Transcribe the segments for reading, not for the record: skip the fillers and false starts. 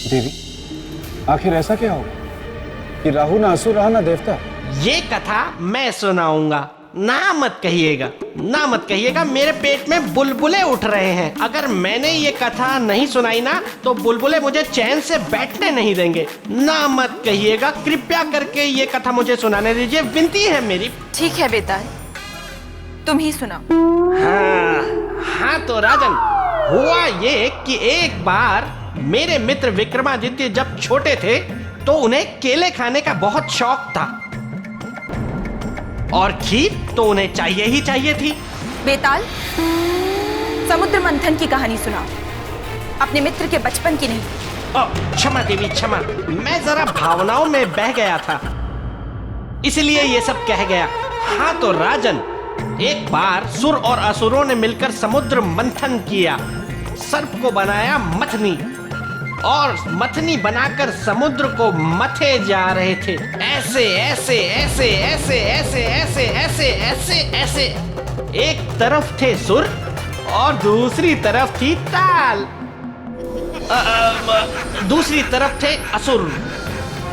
देवी, आखिर ऐसा क्या होगा कि राहु ना असुर रहा ना देवता? ये कथा मैं सुनाऊंगा, ना मत कहिएगा, ना मत कहिएगा। मेरे पेट में बुलबुले उठ रहे हैं। अगर मैंने ये कथा नहीं सुनाई ना तो बुलबुले मुझे चैन से बैठने नहीं देंगे। ना मत कहिएगा, कृपया करके ये कथा मुझे सुनाने दीजिए, विनती है मेरी। ठीक है बेताल, तुम ही सुनाओ। हाँ तो राजन, हुआ ये कि एक बार मेरे मित्र विक्रमादित्य जब छोटे थे तो उन्हें केले खाने का बहुत शौक था और खीर तो उन्हें चाहिए ही चाहिए थी। बेताल, समुद्र मंथन की कहानी सुनाओ, अपने मित्र के बचपन की नहीं। क्षमा देवी क्षमा, मैं जरा भावनाओं में बह गया था, इसलिए ये सब कह गया। हाँ तो राजन, एक बार सुर और असुरों ने मिलकर समुद्र मंथन किया, सर्प को बनाया मथनी और मथनी बनाकर समुद्र को मथे जा रहे थे। ऐसे ऐसे ऐसे ऐसे ऐसे ऐसे ऐसे ऐसे ऐसे एक तरफ थे सुर और दूसरी तरफ थी ताल। दूसरी तरफ थे असुर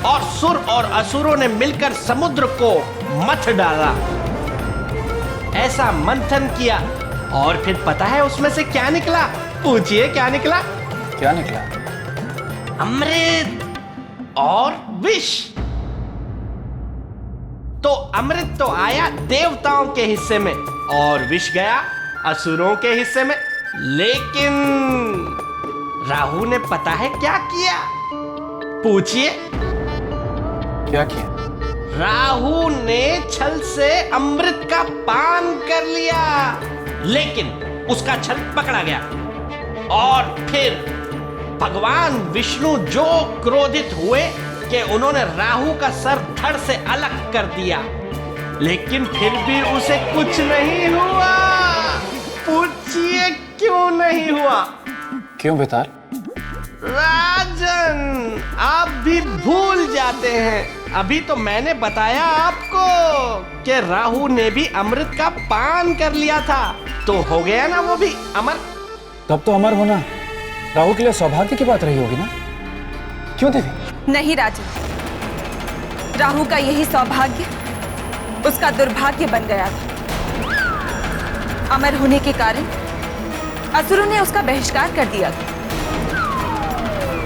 और सुर और असुरों ने मिलकर समुद्र को मथ डाला। ऐसा मंथन किया और फिर पता है उसमें से क्या निकला? पूछिए क्या निकला? क्या निकला? अमृत और विष। तो अमृत तो आया देवताओं के हिस्से में और विष गया असुरों के हिस्से में। लेकिन राहु ने पता है क्या किया? पूछिए। क्या किया? राहु ने छल से अमृत का पान कर लिया, लेकिन उसका छल पकड़ा गया और फिर भगवान विष्णु जो क्रोधित हुए कि उन्होंने राहु का सर धड़ से अलग कर दिया, लेकिन फिर भी उसे कुछ नहीं हुआ। पूछिए क्यों नहीं हुआ? क्यों बेताल? राजन, आप भी भूल जाते हैं। अभी तो मैंने बताया आपको कि राहु ने भी अमृत का पान कर लिया था, तो हो गया ना वो भी अमर। तब तो अमर होना राहु के लिए सौभाग्य की बात रही होगी ना? क्यों देवी? नहीं राजन, राहु का यही सौभाग्य उसका दुर्भाग्य बन गया था। अमर होने के कारण असुरों ने उसका बहिष्कार कर दिया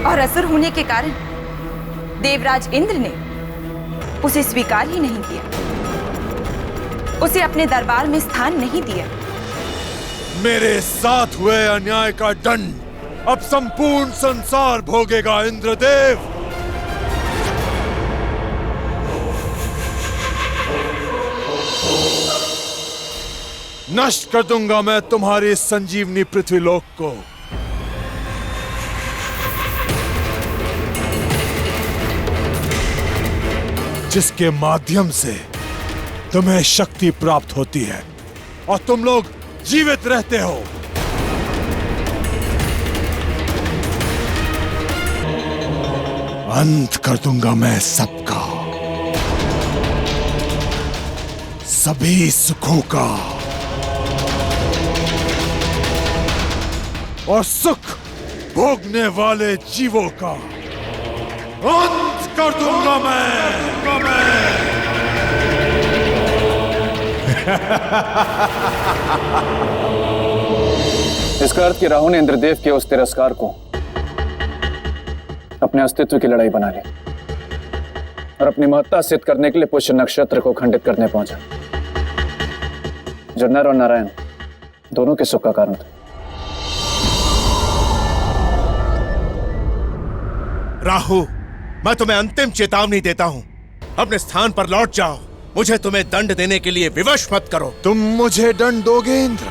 और असुर होने के कारण देवराज इंद्र ने उसे स्वीकार ही नहीं किया, उसे अपने दरबार में स्थान नहीं दिया। मेरे साथ हुए अन्याय का दंड अब संपूर्ण संसार भोगेगा इंद्रदेव। नष्ट कर दूंगा मैं तुम्हारी संजीवनी पृथ्वीलोक को। जिसके माध्यम से तुम्हें शक्ति प्राप्त होती है और तुम लोग जीवित रहते हो। अंत कर दूंगा मैं सबका, सभी सुखों का, और सुख भोगने वाले जीवों का अंत कर दूंगा मैं। इसका अर्थ कि राहु ने इंद्रदेव के उस तिरस्कार को अपने अस्तित्व की लड़ाई बना ली और अपनी महत्ता सिद्ध करने के लिए पुष्य नक्षत्र को खंडित करने पहुंचा, जो नर और नारायण दोनों के सुख का कारण था। राहु, मैं तुम्हें अंतिम चेतावनी देता हूं, अपने स्थान पर लौट जाओ। मुझे तुम्हें दंड देने के लिए विवश मत करो। तुम मुझे दंड दोगे इंद्र?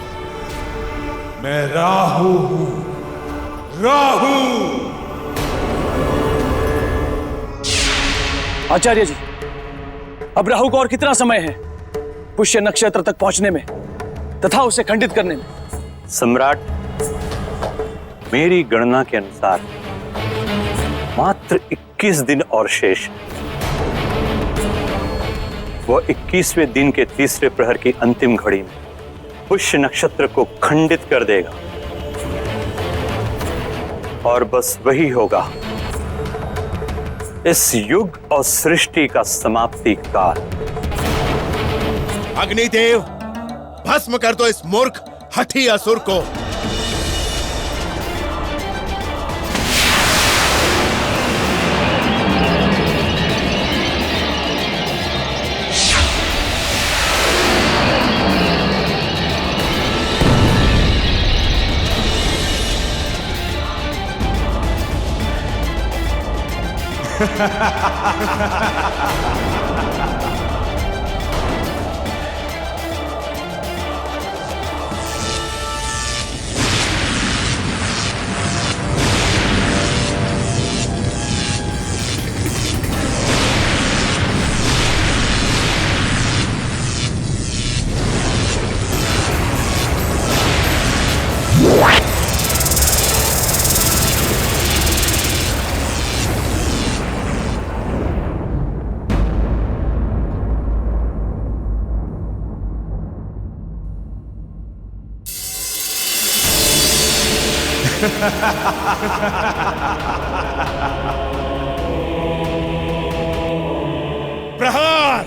मैं राहु हूं, राहु। आचार्य जी, अब राहु को और कितना समय है पुष्य नक्षत्र तक पहुंचने में तथा उसे खंडित करने में? सम्राट, मेरी गणना के अनुसार मात्र 21 दिन और शेष। वह 21वें दिन के तीसरे प्रहर की अंतिम घड़ी में पुष्य नक्षत्र को खंडित कर देगा और बस वही होगा इस युग और सृष्टि का समाप्ति काल। अग्निदेव, भस्म कर दो इस मूर्ख हठी असुर को। प्रहार।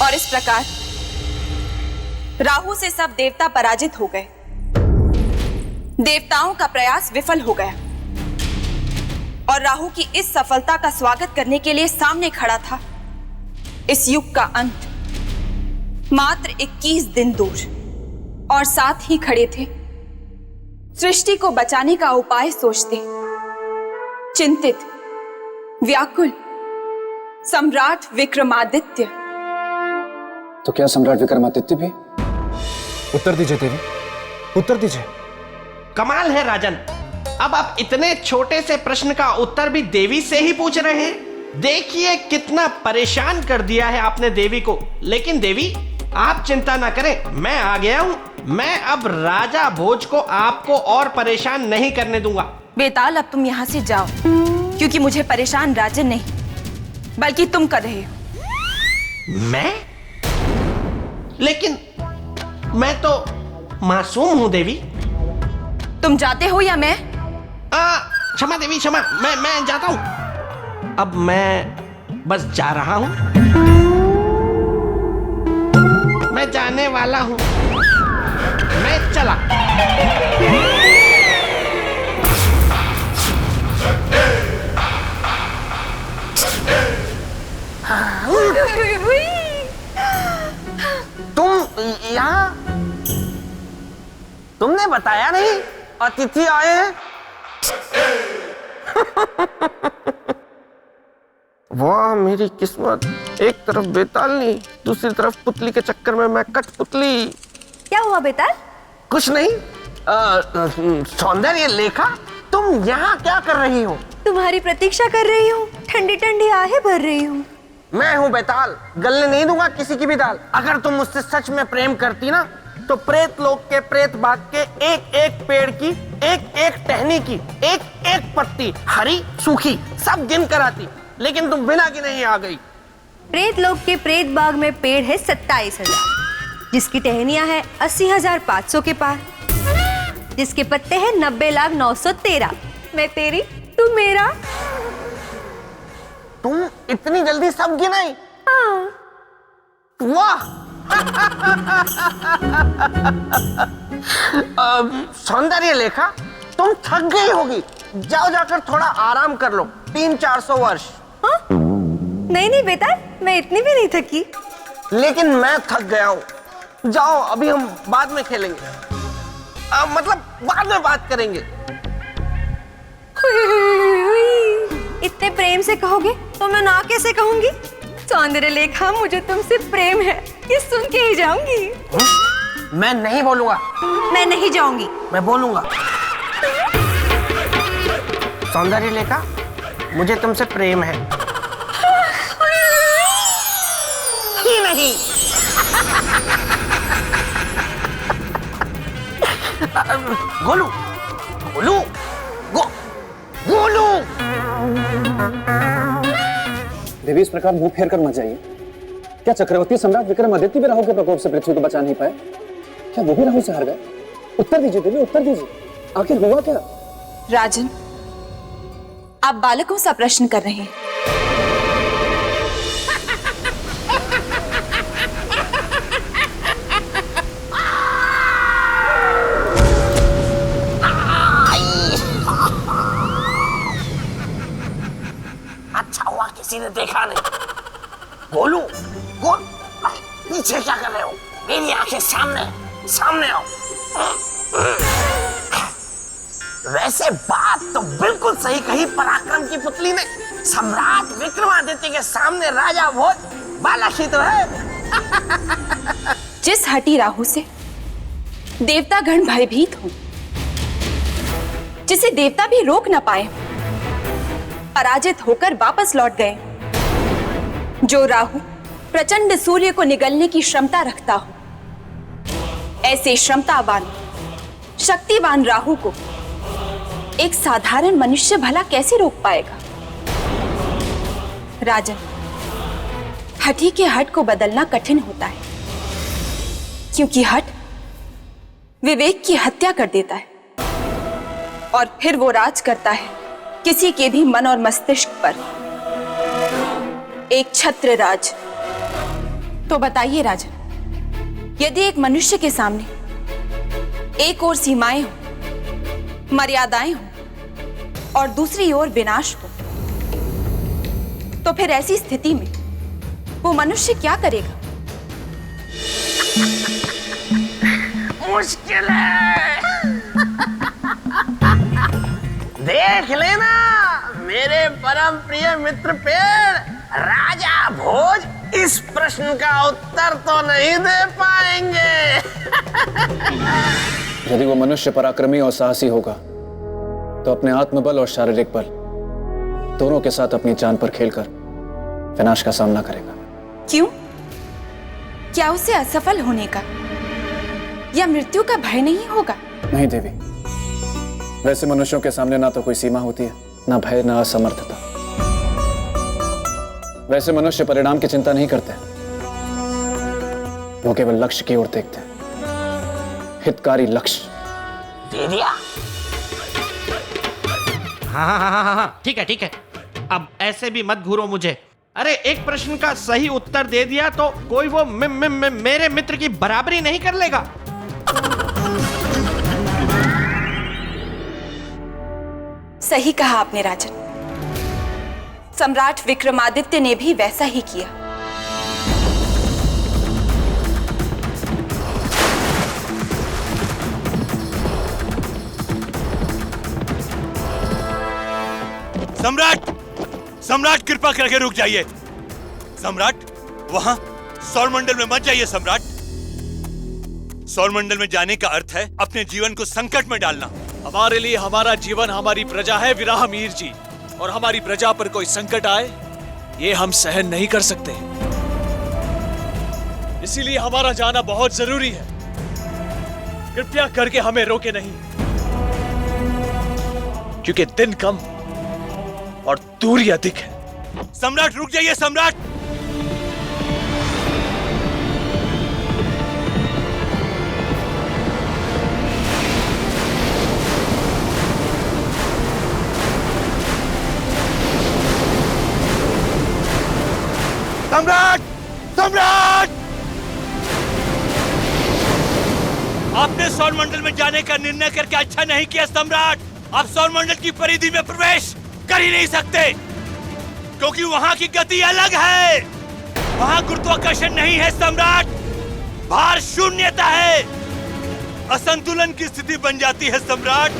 और इस प्रकार राहु से सब देवता पराजित हो गए। देवताओं का प्रयास विफल हो गया और राहु की इस सफलता का स्वागत करने के लिए सामने खड़ा था इस युग का अंत, मात्र 21 दिन दूर। और साथ ही खड़े थे सृष्टि को बचाने का उपाय सोचते, चिंतित, व्याकुल सम्राट विक्रमादित्य। तो क्या सम्राट विक्रमादित्य भी? उत्तर दीजिए देवी, उत्तर दीजिए। कमाल है राजन, अब आप इतने छोटे से प्रश्न का उत्तर भी देवी से ही पूछ रहे हैं। देखिए कितना परेशान कर दिया है आपने देवी को। लेकिन देवी आप चिंता ना करें, मैं आ गया हूं। मैं अब राजा भोज को आपको और परेशान नहीं करने दूंगा। बेताल, अब तुम यहाँ से जाओ, क्योंकि मुझे परेशान राजन नहीं बल्कि तुम कर रहे हो। मैं? लेकिन मैं तो मासूम हूं देवी। तुम जाते हो या मैं? क्षमा देवी क्षमा, मैं जाता हूं। अब मैं बस जा रहा हूं, मैं जाने वाला हूं, मैं चला। तुम यहाँ? तुमने बताया नहीं अतिथि आए हैं? वाह मेरी किस्मत, एक तरफ बेतालनी, दूसरी तरफ पुतली के चक्कर में मैं कठपुतली। क्या हुआ बेताल? कुछ नहीं। सौंदर्य लेखा, तुम यहाँ क्या कर रही हो? तुम्हारी प्रतीक्षा कर रही हूँ, ठंडी ठंडी आहें भर रही हूँ। मैं हूँ बेताल, गलने नहीं दूंगा किसी की भी दाल। अगर तुम मुझसे सच में प्रेम करती ना, तो प्रेत लोक के प्रेत बाग के एक एक पेड़ की, एक एक टहनी की, एक एक पत्ती, हरी सूखी, सब गिन कर आती। लेकिन तुम बिना गिने ही आ गई। प्रेत लोक के प्रेत बाग में पेड़ है 27,000, जिसकी टहनियां है 80,500 के पार, जिसके पत्ते हैं 90,913। मैं तेरी, तू मेरा। तुम इतनी जल्दी सब गिनाई? हाँ। वाह सौंदर्य लेखा, तुम थक गई होगी, जाओ जाकर थोड़ा आराम कर लो। 300-400 वर्ष। हाँ? नहीं नहीं बेटा, मैं इतनी भी नहीं थकी। लेकिन मैं थक गया हूँ। जाओ, अभी हम बाद में खेलेंगे। मतलब बाद में बात करेंगे। इतने प्रेम से कहोगे तो मैं ना कैसे कहूंगी? सौंदर्य लेखा, मुझे तुमसे प्रेम है, ये सुन के ही जाऊंगी। मैं नहीं बोलूंगा। मैं नहीं जाऊंगी। मैं बोलूंगा। सौंदर्य लेखा, मुझे तुमसे प्रेम है कि नहीं? गोलू, गोलू, गोलू। देवी, इस प्रकार मुंह फेर कर मत जाइए। क्या चक्रवर्ती सम्राट विक्रमादित्य भी राहु के प्रकोप से पृथ्वी को बचा नहीं पाए? क्या वो भी राहु से हार गए? उत्तर दीजिए देवी, उत्तर दीजिए। आखिर हुआ क्या? राजन, आप बालकों सा प्रश्न कर रहे हैं। अच्छा हुआ किसी ने देखा नहीं। गोलू, गोल, पीछे क्या कर रहे हो? मेरी आंखें सामने, सामने आओ। वैसे बात तो बिल्कुल सही कही पराक्रम की पुतली ने। सम्राट विक्रमादित्य के सामने राजा भोज बालक ही तो है। जिस हठी राहु से देवतागण भयभीत हो, जिसे देवता भी रोक न पाए, पराजित होकर वापस लौट गए, जो राहु प्रचंड सूर्य को निगलने की क्षमता रखता हो, ऐसे क्षमतावान शक्तिवान राहु को एक साधारण मनुष्य भला कैसे रोक पाएगा? राजन, हठी के हट को बदलना कठिन होता है, क्योंकि हट विवेक की हत्या कर देता है और फिर वो राज करता है किसी के भी मन और मस्तिष्क पर, एक छत्र राज। तो बताइए राजन, यदि एक मनुष्य के सामने एक ओर सीमाएं हो, मर्यादाएं हो और दूसरी ओर विनाश हो, तो फिर ऐसी स्थिति में वो मनुष्य क्या करेगा? मुश्किल है। देख लेना मेरे परम प्रिय मित्र पेड़, राजा भोज इस प्रश्न का उत्तर तो नहीं दे पाएंगे। यदि वो मनुष्य पराक्रमी और साहसी होगा तो अपने आत्मबल और शारीरिक बल दोनों के साथ अपनी जान पर खेलकर विनाश का सामना करेगा। क्यों? क्या उसे असफल होने का या मृत्यु का भय नहीं होगा? नहीं देवी, वैसे मनुष्यों के सामने ना तो कोई सीमा होती है, ना भय, ना असमर्थता। वैसे मनुष्य परिणाम की चिंता नहीं करते, वो केवल लक्ष्य की ओर देखते हैं, हितकारी लक्ष्य। दे दिया। हाँ, ठीक है ठीक है। अब ऐसे भी मत घूरो मुझे। अरे एक प्रश्न का सही उत्तर दे दिया तो कोई वो मेरे मित्र की बराबरी नहीं कर लेगा। सही कहा आपने राजन, सम्राट विक्रमादित्य ने भी वैसा ही किया। सम्राट, सम्राट कृपा करके रुक जाइए। सम्राट, वहां सौरमंडल में मत जाइए। सम्राट, सौरमंडल में जाने का अर्थ है अपने जीवन को संकट में डालना। हमारे लिए हमारा जीवन हमारी प्रजा है विराह मीर जी, और हमारी प्रजा पर कोई संकट आए ये हम सहन नहीं कर सकते, इसीलिए हमारा जाना बहुत जरूरी है। कृपया करके हमें रोके नहीं, क्योंकि दिन कम और दूरी अधिक है। सम्राट रुक जाइए। सम्राट, सम्राट, सम्राट, आपने सौरमंडल में जाने का निर्णय करके अच्छा नहीं किया सम्राट। आप सौरमंडल की परिधि में प्रवेश कर ही नहीं सकते, क्योंकि वहां की गति अलग है। वहां गुरुत्वाकर्षण नहीं है सम्राट, भार शून्यता है। असंतुलन की स्थिति बन जाती है सम्राट।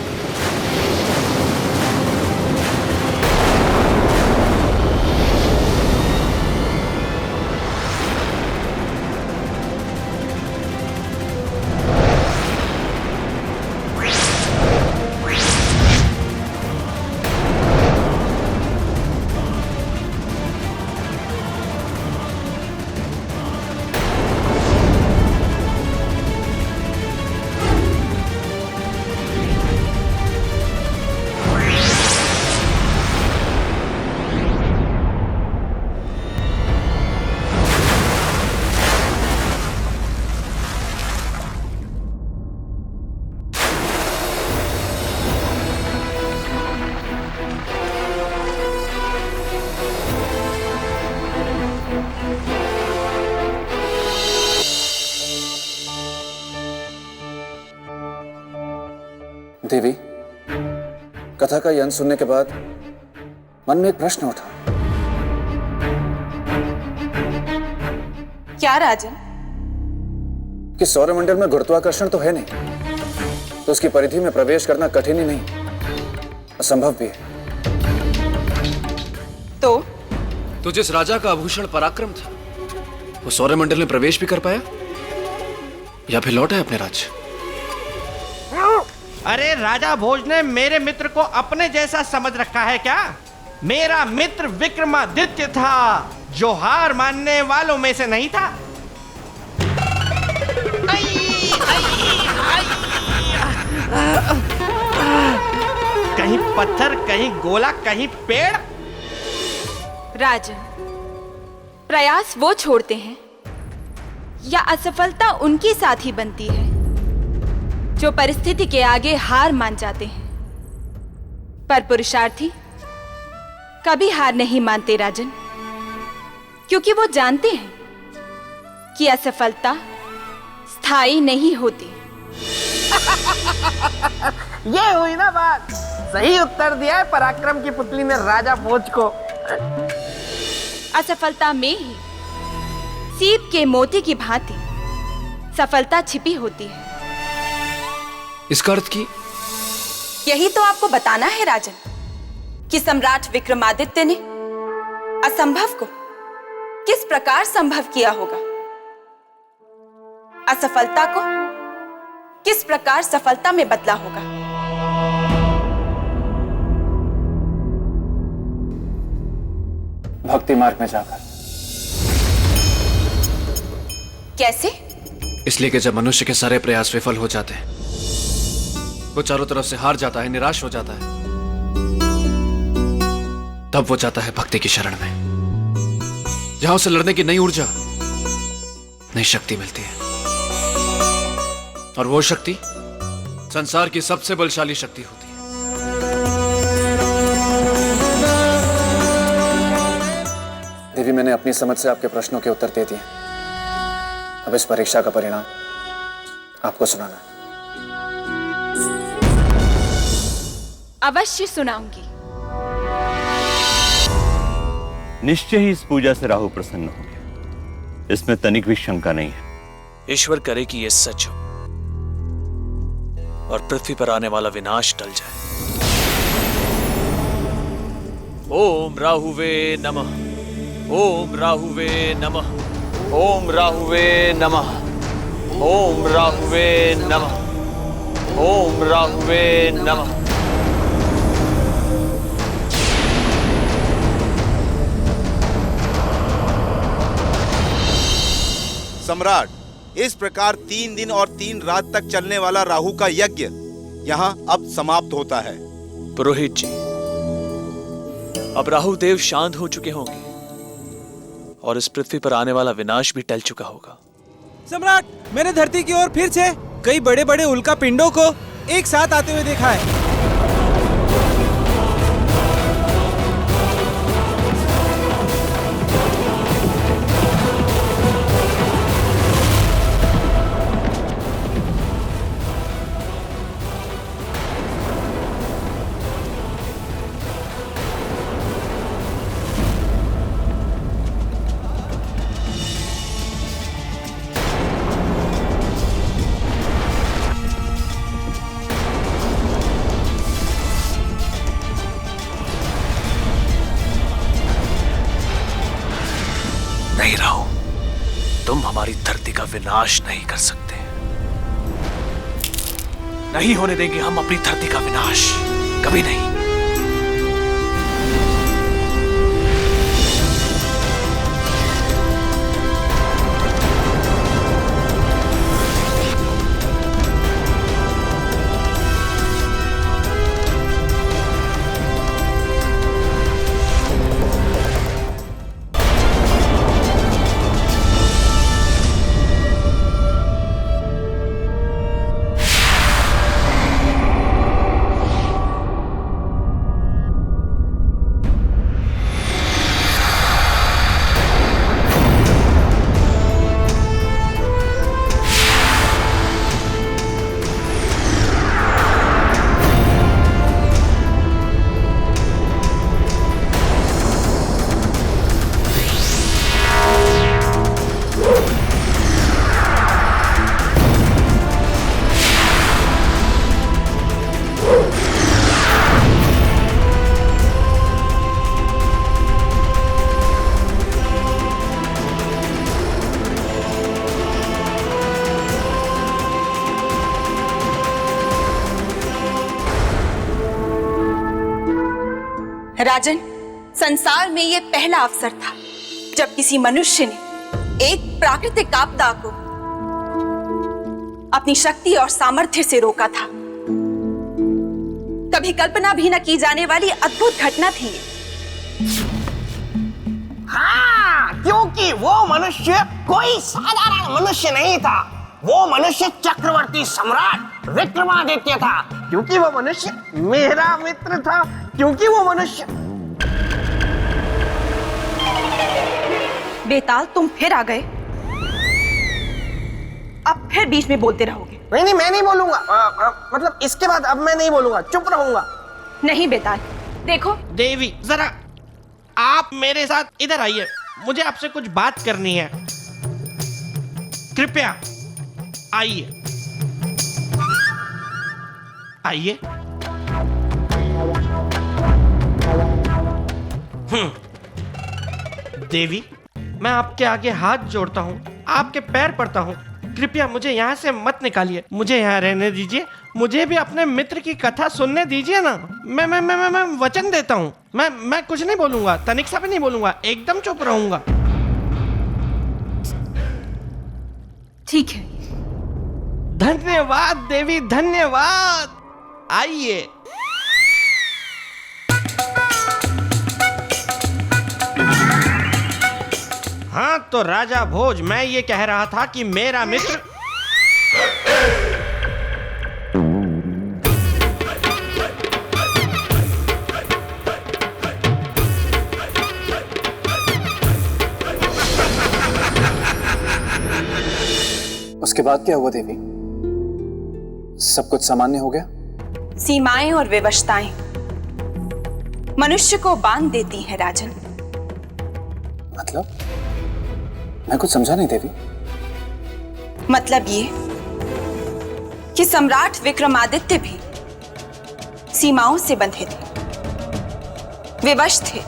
देवी, कथा का यह अंत सुनने के बाद मन में एक प्रश्न उठा। क्या राजन? कि सौरमंडल में गुरुत्वाकर्षण तो है नहीं, तो उसकी परिधि में प्रवेश करना कठिन ही नहीं, असंभव भी है। तो जिस राजा का आभूषण पराक्रम था, वो सौरमंडल में प्रवेश भी कर पाया या फिर लौटा है अपने राज्य? अरे राजा भोज ने मेरे मित्र को अपने जैसा समझ रखा है क्या? मेरा मित्र विक्रमादित्य था, जो हार मानने वालों में से नहीं था। कहीं पत्थर, कहीं गोला, कहीं पेड़। राजन, प्रयास वो छोड़ते हैं या असफलता उनकी साथी बनती है जो परिस्थिति के आगे हार मान जाते हैं। पर पुरुषार्थी कभी हार नहीं मानते राजन, क्योंकि वो जानते हैं कि असफलता स्थायी नहीं होती। ये हुई ना बात। सही उत्तर दिया है पराक्रम की पुतली ने राजा भोज को। असफलता में ही सीप के मोती की भांति सफलता छिपी होती है। इसका अर्थ की यही तो आपको बताना है राजन, कि सम्राट विक्रमादित्य ने असंभव को किस प्रकार संभव किया होगा, असफलता को किस प्रकार सफलता में बदला होगा। भक्ति मार्ग में जाकर। कैसे? इसलिए कि जब मनुष्य के सारे प्रयास विफल हो जाते हैं, वो चारों तरफ से हार जाता है, निराश हो जाता है, तब वो जाता है भक्ति की शरण में, जहां उसे लड़ने की नई ऊर्जा, नई शक्ति मिलती है। और वो शक्ति संसार की सबसे बलशाली शक्ति होती है। देवी, मैंने अपनी समझ से आपके प्रश्नों के उत्तर दे दिए। अब इस परीक्षा का परिणाम आपको सुनाना है। अवश्य सुनाऊंगी। निश्चय ही इस पूजा से राहु प्रसन्न होंगे, इसमें तनिक भी शंका नहीं है। ईश्वर करे कि यह सच हो और पृथ्वी पर आने वाला विनाश टल जाए। ओम राहुवे नमः, ओम राहुवे नमः, ओम राहुवे नमः, ओम राहुवे नमः, ओम राहुवे नमः। सम्राट, इस प्रकार 3 दिन और 3 रात तक चलने वाला राहु का यज्ञ यहाँ अब समाप्त होता है। पुरोहित जी, अब राहु देव शांत हो चुके होंगे और इस पृथ्वी पर आने वाला विनाश भी टल चुका होगा। सम्राट, मैंने धरती की ओर फिर से कई बड़े बड़े उल्का पिंडों को एक साथ आते हुए देखा है। विनाश नहीं कर सकते। नहीं होने देंगे हम अपनी धरती का विनाश, कभी नहीं। राजन, संसार में यह पहला अवसर था जब किसी मनुष्य ने एक प्राकृतिक आपदा को अपनी शक्ति और सामर्थ्य से रोका था। कभी कल्पना भी न की जाने वाली अद्भुत घटना थी ये। हाँ, क्योंकि वो मनुष्य कोई साधारण मनुष्य नहीं था। वो मनुष्य चक्रवर्ती सम्राट विक्रमादित्य था। क्योंकि वो मनुष्य मेरा मित्र था। क्योंकि वो मनुष्य। बेताल, तुम फिर आ गए। अब फिर बीच में बोलते रहोगे। नहीं, मैं नहीं बोलूंगा। मतलब इसके बाद अब मैं नहीं बोलूंगा, चुप रहूंगा। नहीं बेताल, देखो। देवी, जरा आप मेरे साथ इधर आइए, मुझे आपसे कुछ बात करनी है। कृपया आइए। आइए। देवी, मैं आपके आगे हाथ जोड़ता हूँ, आपके पैर पड़ता हूँ, कृपया मुझे यहाँ से मत निकालिए, मुझे यहाँ रहने दीजिए, मुझे भी अपने मित्र की कथा सुनने दीजिए ना। मैं वचन देता हूँ, मैं कुछ नहीं बोलूंगा, तनिक सा भी नहीं बोलूंगा, एकदम चुप रहूंगा। ठीक है। धन्यवाद देवी, धन्यवाद। आइए। हाँ तो राजा भोज, मैं ये कह रहा था कि मेरा मित्र उसके बाद क्या हुआ देवी? सब कुछ सामान्य हो गया? सीमाएं और विवशताएं मनुष्य को बांध देती हैं राजन। मतलब? मैं कुछ समझा नहीं देवी। मतलब ये कि सम्राट विक्रमादित्य भी सीमाओं से बंधे थे, विवश थे।